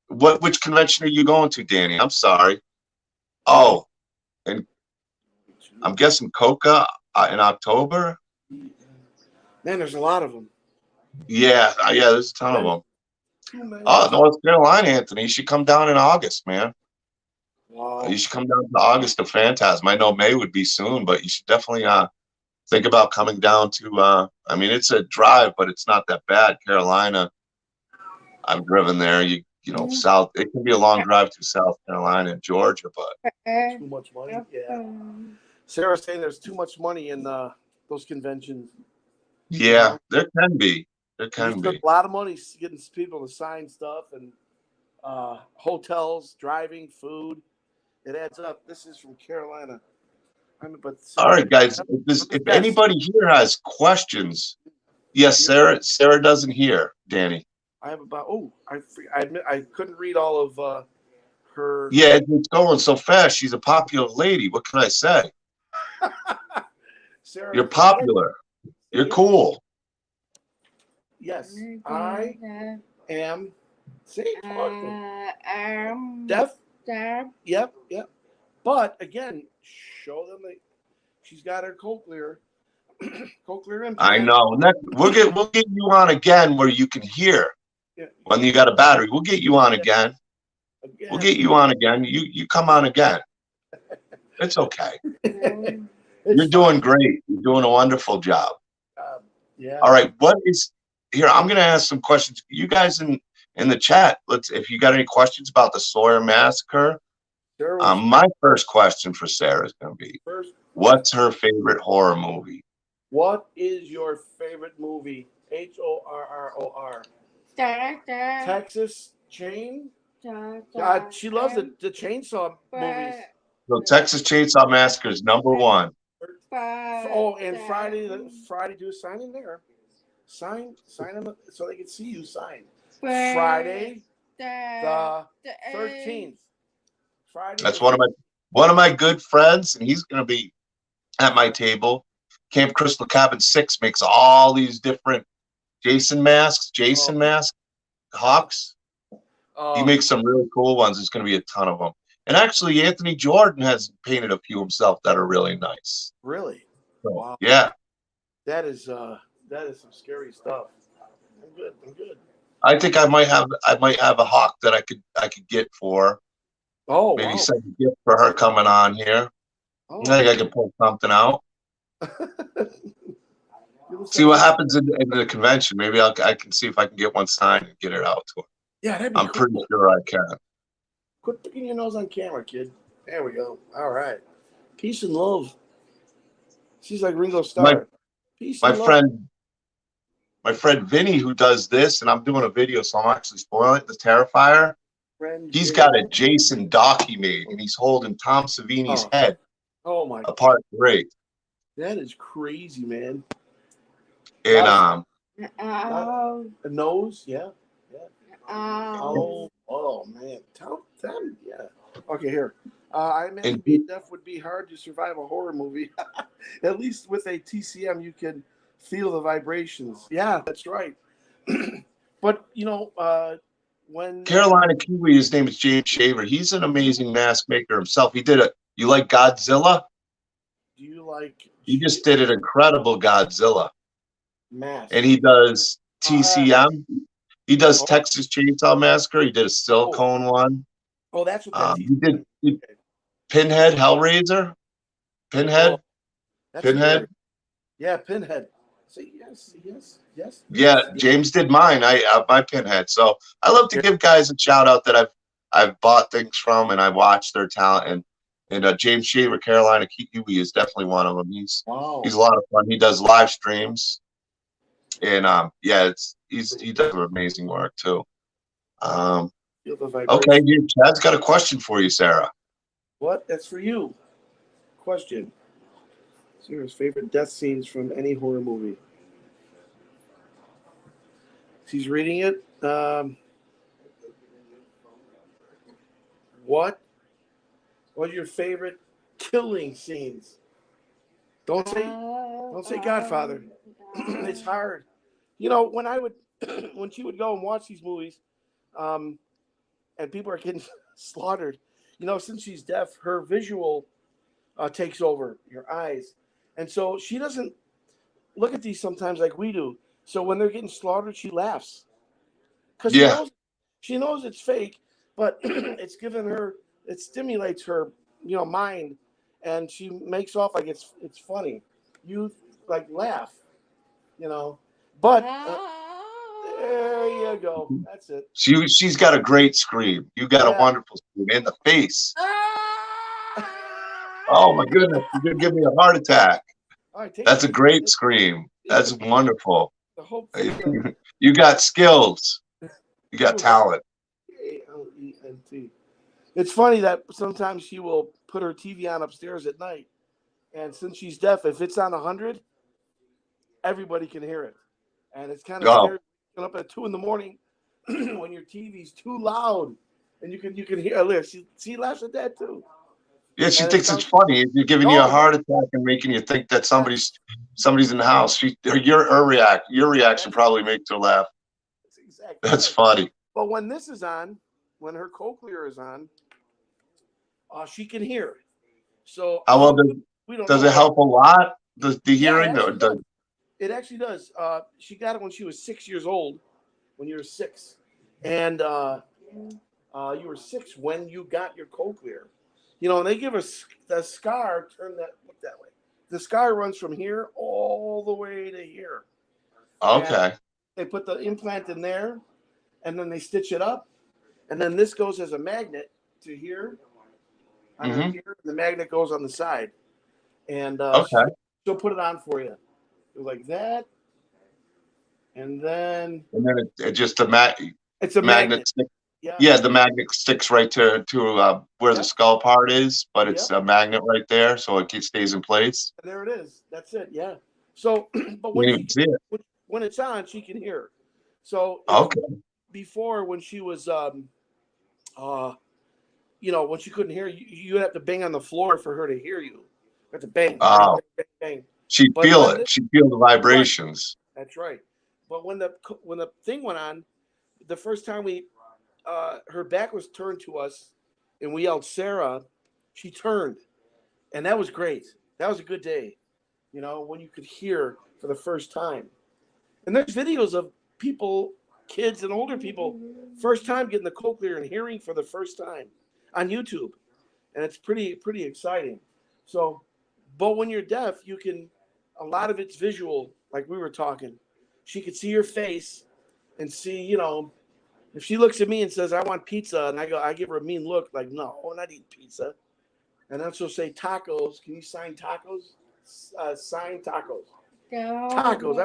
Which convention are you going to, Danny? I'm sorry. Oh, and I'm guessing Coca in October. Man, there's a lot of them. Yeah, there's a ton of them. Oh, North Carolina, Anthony. You should come down in August, man. Wow. You should come down to August to Phantasm. I know May would be soon, but you should definitely think about coming down to. I mean, it's a drive, but it's not that bad. Carolina. I've driven there. You know, south. It can be a long drive to South Carolina and Georgia, but too much money. Yeah. Sarah's saying there's too much money in those conventions. Yeah, there can be. There can be a lot of money getting people to sign stuff and hotels, driving, food. It adds up. This is from Carolina. All right, guys. If anybody here has questions, yes, Sarah doesn't hear, Danny. I have about. I admit I couldn't read all of her. Yeah, it's going so fast. She's a popular lady. What can I say? Sarah, You're popular. You're cool. Yes, I am. See, deaf. Yep. But again, show them that she's got her cochlear. Cochlear implant. I know. We'll get you on again where you can hear. Yeah. When you got a battery, we'll get you on again. We'll get you on again. You come on again. It's okay. You're doing great. You're doing a wonderful job. Yeah. All right. What is here? I'm going to ask some questions. You guys in the chat. If you got any questions about the Sawyer Massacre. My first question for Sarah is going to be: what's her favorite horror movie? What is your favorite movie? HORROR. Texas Chain. She loves the chainsaw movies. So Texas Chainsaw Massacre is #1. Oh, and Friday, do a sign in there. Sign them so they can see you sign. Friday, the 13th. Friday. That's one of my good friends, and he's going to be at my table. Camp Crystal Cabin 6 makes all these different Jason masks, Hawks. He makes some really cool ones. There's going to be a ton of them. And actually, Anthony Jordan has painted a few himself that are really nice. Really? So, wow. Yeah. That is some scary stuff. I'm good. I think I might have a Hawk that I could get for. Oh, maybe send a gift for her coming on here. I think I can pull something out. See what happens in the convention. Maybe I can see if I can get one signed and get it out to her. Yeah, that'd be I'm pretty sure I can. Quit picking your nose on camera, kid. There we go. All right. Peace and love. She's like Ringo Starr. My friend Vinny, who does this, and I'm doing a video, so I'm actually spoiling it. The Terrifier. He's got a Jason doc he made, and he's holding Tom Savini's head. Oh my! Apart great. That is crazy, man. And a nose, yeah. Oh man, tell them, yeah. Okay, here. I imagine being deaf would be hard to survive a horror movie. At least with a TCM, you can feel the vibrations. Yeah, that's right. But when Carolina Kiwi, his name is James Shaver. He's an amazing mask maker himself. He did it. You like Godzilla? Do you like? He just did an incredible Godzilla. Mask. And he does TCM. He does Texas Chainsaw Massacre. He did a silicone one. Oh, that's what he did. Pinhead, Hellraiser. Pinhead. Pinhead. Yeah, Pinhead. See, yes. Yeah, James did mine. I my Pinhead. So I love to give guys a shout out that I've bought things from and I watch their talent. And James Shaver, Carolina Kiwi is definitely one of them. He's a lot of fun. He does live streams, and he does amazing work too. Okay, Chad's got a question for you, Sarah. What? That's for you. Question. Sarah's favorite death scenes from any horror movie. She's reading it. What are your favorite killing scenes? Don't say Godfather. It's hard. When she would go and watch these movies, and people are getting slaughtered, since she's deaf, her visual takes over your eyes. And so she doesn't look at these sometimes like we do. So when they're getting slaughtered, she laughs. Because she knows it's fake, but it stimulates her, mind, and she makes off like it's funny. You like laugh, But there you go. That's it. She's got a great scream. You got a wonderful scream in the face. Oh my goodness! You're gonna give me a heart attack. That's a great scream. That's wonderful. You got skills. You got talent. ALENT. It's funny that sometimes she will put her TV on upstairs at night, and since she's deaf, if it's on 100, everybody can hear it, and it's kind of scary. Up at 2 a.m. when your TV's too loud, and you can hear her. She laughs at that too. Yeah, she And it thinks it's sounds funny. You're giving you a no, heart attack and making you think that yeah, somebody's in the house. Your reaction that's probably makes her laugh. exactly That's right. funny. But when this is on, when her cochlear is on, she can hear. So How well we don't does know it what. help a lot? The Yeah, it hearing? actually does. It actually does. She got it when she was 6 years old. When you were six, and you were six when you got your cochlear. You know, and they give us the scar. Turn that look that way. The scar runs from here all the way to here, and Okay. they put the implant in there, and then they stitch it up, and then this goes as a magnet to here on her Mm-hmm. ear. The magnet goes on the side, and Okay. she'll put it on for you, like that, and then And then it just the it's a magnet magnet. stick. Yeah. Yeah, the magnet sticks right to where the Yep. skull part is, but it's Yep. a magnet right there, so stays in place. There it is. That's it. Yeah. So, but You when can even see it. when it's on, she can hear. So if Okay. before when she was uh when she couldn't hear you would have to bang on the floor for her to hear you. You have to bang, bang, Oh, bang, bang, bang. she'd But feel when it. this, She'd feel the right, vibrations. that's right. But when the thing went on, the first time we her back was turned to us, and we yelled Sarah, she turned, and that was great. That was a good day. You know, when you could hear for the first time. And there's videos of people, kids and older people, first time getting the cochlear and hearing for the first time on YouTube. And it's pretty exciting. So, but when you're deaf, you can, a lot of it's visual, like we were talking. She could see your face and see, if she looks at me and says, I want pizza, and I give her a mean look, like, no, I'm not eating pizza. And then she'll say tacos. Can you sign tacos? Sign tacos. Tacos.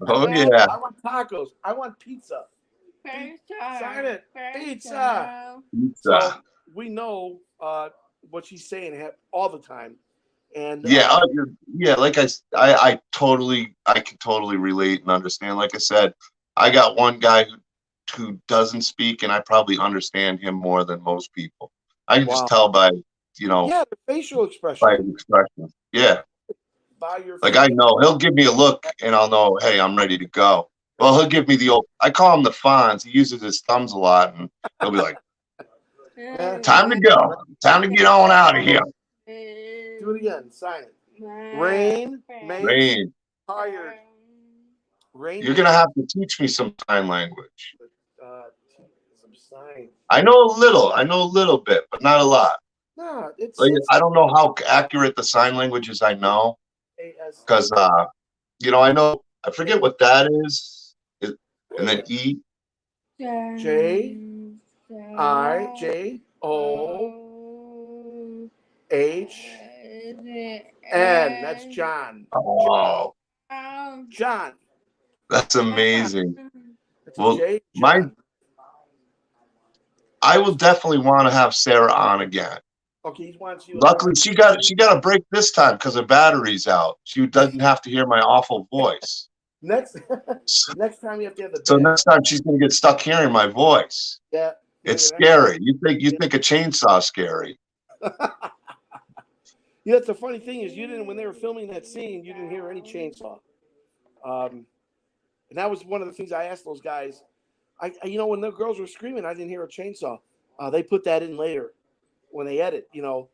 Oh yeah. I want tacos. I want pizza. Sign it. Pizza. So Pizza. we know what she's saying all the time. And Yeah, yeah. Like I can totally relate and understand. Like I said, I got one guy who doesn't speak, and I probably understand him more than most people. I can just wow. tell by Yeah, the facial by expression. his expression. Yeah, By your like I face. know he'll give me a look, and I'll know, hey, I'm ready to go. Well, That's he'll give me the old. I call him the Fonz. He uses his thumbs a lot, and he'll be like, it. "Time to go. Time to get on out of here." Do it again. Sign it. Rain makes Rain. tired. Rain You're gonna makes have to teach me some sign language. uh, some sign. I know a little. I know a little bit, but not a lot. No, it's Like I don't know how accurate the sign languages I know, AS. because I know I forget what that is. And then E. JIJOHN. That's John. Oh, John. that's amazing. That's a Well, J. John. I will definitely want to have Sarah on again. Okay, he wants you Luckily, on. she got a break this time because her battery's out. She doesn't have to hear my awful voice. Next next time you have to have the So bed. next time she's gonna get stuck hearing my voice. Yeah. It's scary. You think a chainsaw scary? Yeah, that's the funny thing is when they were filming that scene, you didn't hear any chainsaw. And that was one of the things I asked those guys. When the girls were screaming, I didn't hear a chainsaw. They put that in later when they edit, And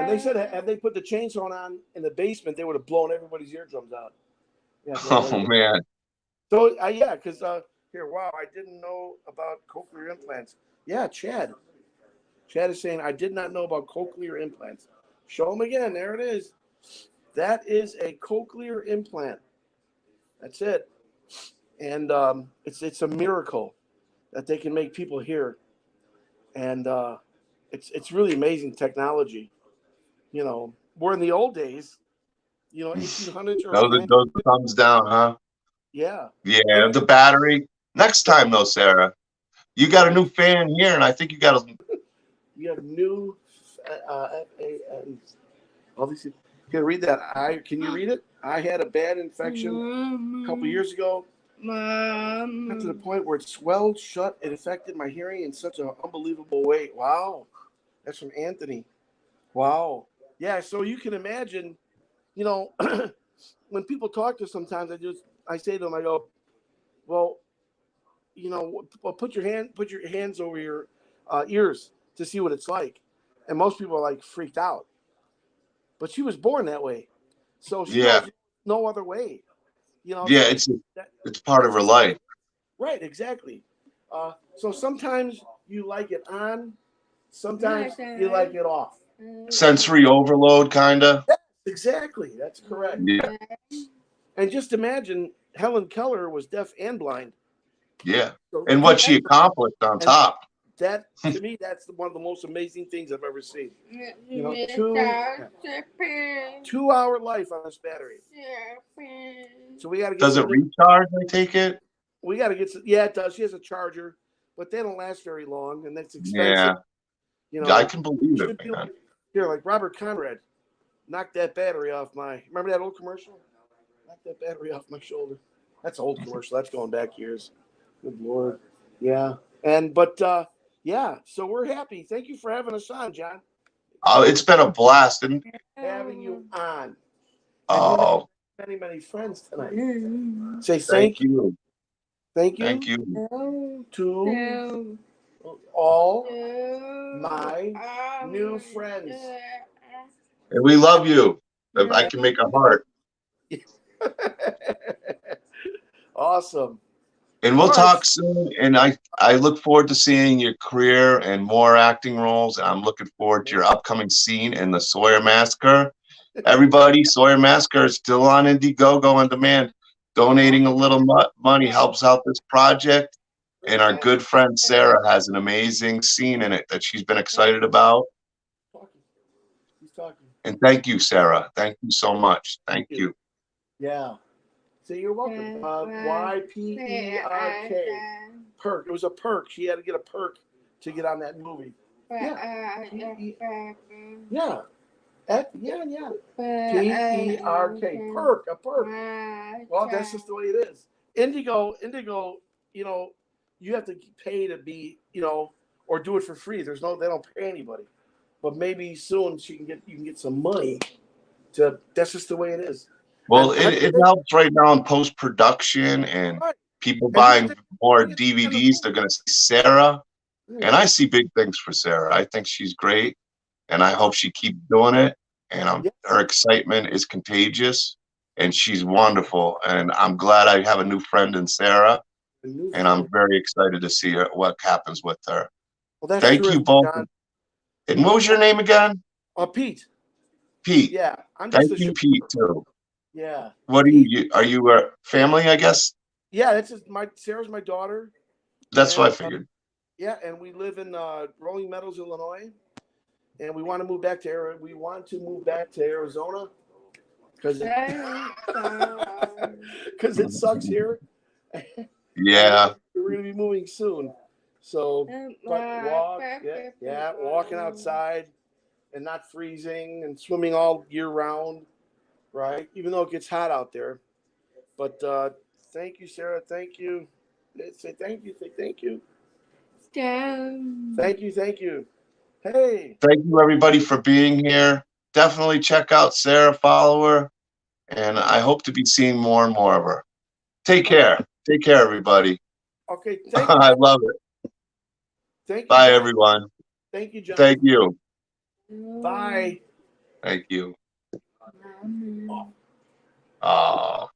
they said had they put the chainsaw on in the basement, they would have blown everybody's eardrums out. Yeah. Oh man. So yeah, because wow, I didn't know about cochlear implants. Yeah, Chad. Chad is saying I did not know about cochlear implants. Show them again. There it is. That is a cochlear implant. That's it. And it's a miracle that they can make people hear. And it's really amazing technology. We're in the old days. 1800s or Those thumbs down, huh? yeah. Yeah, the battery. Next time though, Sarah, you got a new fan here, and I think you got a. You have new FAN. All these. Can you read that? Can you read it? I had a bad infection a couple years ago. Mom. Got to the point where it swelled shut. It affected my hearing in such an unbelievable way. Wow. That's from Anthony. Wow. Yeah, so you can imagine, you know, when people talk to us sometimes, I say to them, I go, well, you know, well, put your hands over your ears to see what it's like. And most people are like freaked out. But she was born that way. So she Yeah. knows no other way. You know, Yeah, so it's part of that's her just life. right, exactly. So sometimes you like it on, sometimes you like it off. Sensory overload, kind of. Yes, exactly. That's correct. Yeah. And just imagine Helen Keller was deaf and blind. Yeah. So And do what she that, accomplished on and top. that to me, that's one of the most amazing things I've ever seen. You know, 2 hour life on this battery. So we got to get Does it some. recharge, I take it? We got to get some. Yeah, it does. She has a charger, but they don't last very long, and that's expensive. Yeah. You I know, can you believe it, should be man. like Robert Conrad. Knock that battery off my. Remember that old commercial? Knock that battery off my shoulder. That's an old commercial. That's going back years. Good Lord. Yeah. Yeah. So we're happy. Thank you for having us on, John. Oh, it's been a blast. And Having you on. And you have oh, many friends tonight. Say thank you. Thank you. Thank you. To all my new friends. And we love you. If I can make a heart. Awesome. And we'll All right. talk soon. And I look forward to seeing your career and more acting roles. And I'm looking forward to your upcoming scene in the Sawyer Massacre. Everybody, Sawyer Massacre is still on Indiegogo on demand. Donating a little money helps out this project. And our good friend Sarah has an amazing scene in it that she's been excited about. He's talking. And thank you, Sarah. Thank you so much. Thank you. Yeah. So you're welcome. YPERK. Perk. It was a perk. She had to get a perk to get on that movie. Yeah. Yeah. Yeah. PERK. Perk. A perk. Well, that's just the way it is. Indigo, you know, you have to pay to be, you know, or do it for free. They don't pay anybody. But maybe soon you can get some money that's just the way it is. Well, it helps right now in post-production and people buying more DVDs. They're going to see Sarah. And I see big things for Sarah. I think she's great. And I hope she keeps doing it. And her excitement is contagious. And she's wonderful. And I'm glad I have a new friend in Sarah. And I'm very excited to see what happens with her. Well, thank you both. John. And what was your name again? Pete. Pete. Yeah. Thank you, Pete, too. Yeah. What are you a family, I guess? Yeah, that's Sarah's my daughter. That's what I figured. Yeah, and we live in Rolling Meadows, Illinois. And we want to move back to Arizona because it sucks here. Yeah. We're gonna be moving soon. So walking outside and not freezing and swimming all year round, right? Even though it gets hot out there. But thank you, Sarah. Thank you. Say thank you. Say thank you. Thank you. Hey. Thank you, everybody, for being here. Definitely check out Sarah, follow her, and I hope to be seeing more and more of her. Take care. Take care, everybody. Okay. Thank you. I love it. Thank you. Bye, everyone. Thank you, John. Thank you. Bye. Thank you. Oh.